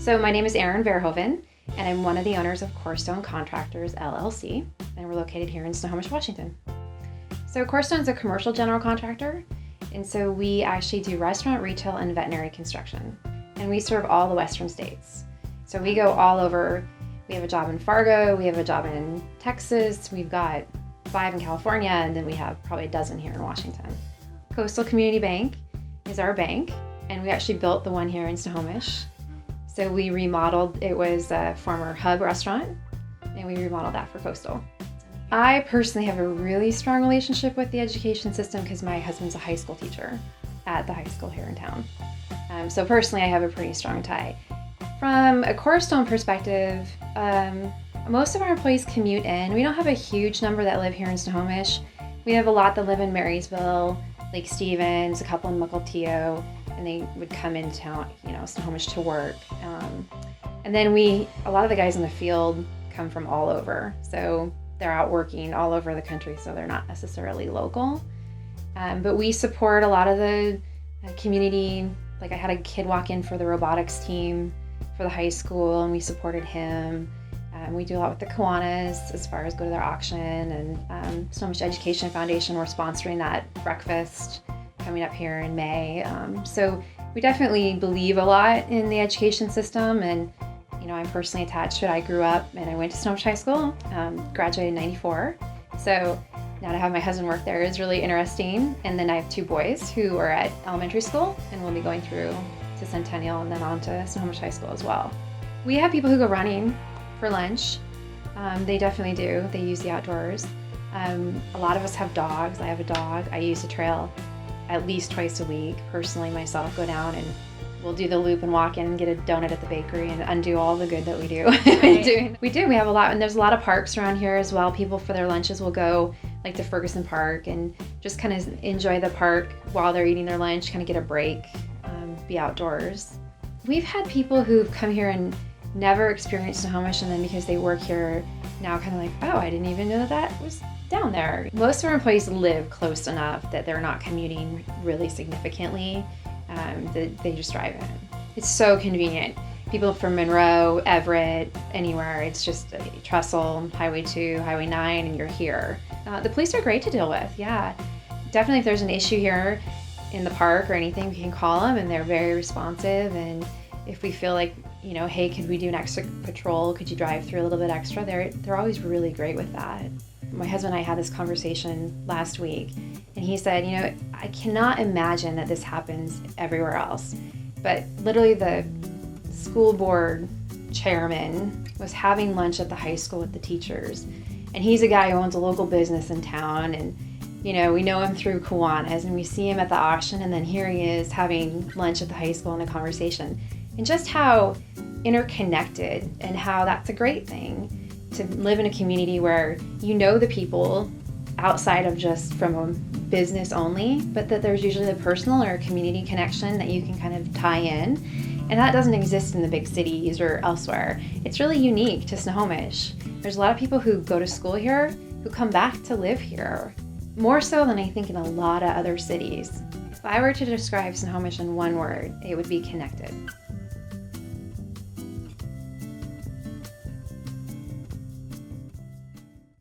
So my name is Erin Verhoeven, and I'm one of the owners of Corestone Contractors, LLC, and we're located here in Snohomish, Washington. So Corestone is a commercial general contractor, and so we actually do restaurant, retail, and veterinary construction. And we serve all the western states. So we go all over. We have a job in Fargo, we have a job in Texas, we've got 5 in California, and then we have probably a dozen here in Washington. Coastal Community Bank is our bank, and we actually built the one here in Snohomish. So we remodeled, it was a former Hub restaurant, and we remodeled that for Coastal. I personally have a really strong relationship with the education system because my husband's a high school teacher at the high school here in town. So personally, I have a pretty strong tie. From a Corestone perspective, most of our employees commute in. We don't have a huge number that live here in Snohomish. We have a lot that live in Marysville, Lake Stevens, a couple in Mukilteo, and they would come into town, Snohomish to work. And then a lot of the guys in the field come from all over. So they're out working all over the country, so they're not necessarily local. But we support a lot of the community. Like I had a kid walk in for the robotics team for the high school, and we supported him. We do a lot with the Kiwanis as far as go to their auction, and Snohomish Education Foundation, we're sponsoring that breakfast coming up here in May. So we definitely believe a lot in the education system, and I'm personally attached to it. I grew up and I went to Snohomish High School, graduated in '94. So now to have my husband work there is really interesting. And then I have 2 boys who are at elementary school and will be going through to Centennial and then on to Snohomish High School as well. We have people who go running for lunch. They definitely do. They use the outdoors. A lot of us have dogs. I have a dog. I use the trail at least twice a week. Personally, myself, go down and we'll do the loop and walk in and get a donut at the bakery and undo all the good that we do. Right. We do. We have a lot, and there's a lot of parks around here as well. People for their lunches will go like to Ferguson Park and just kind of enjoy the park while they're eating their lunch, kind of get a break, be outdoors. We've had people who've come here and never experienced Snohomish, and then because they work here now kind of like, oh, I didn't even know that was down there. Most of our employees live close enough that they're not commuting really significantly. They just drive in. It's so convenient. People from Monroe, Everett, anywhere, it's just Trestle, Highway 2, Highway 9, and you're here. The police are great to deal with, yeah. Definitely if there's an issue here in the park or anything, we can call them, and they're very responsive. And if we feel like, hey, could we do an extra patrol? Could you drive through a little bit extra? They're always really great with that. My husband and I had this conversation last week, and he said, I cannot imagine that this happens everywhere else. But literally the school board chairman was having lunch at the high school with the teachers. And he's a guy who owns a local business in town, and we know him through Kiwanis, and we see him at the auction, and then here he is having lunch at the high school in a conversation. And just how interconnected, and how that's a great thing to live in a community where the people outside of just from a business only, but that there's usually a personal or a community connection that you can kind of tie in. And that doesn't exist in the big cities or elsewhere. It's really unique to Snohomish. There's a lot of people who go to school here who come back to live here, more so than I think in a lot of other cities. If I were to describe Snohomish in one word, it would be connected.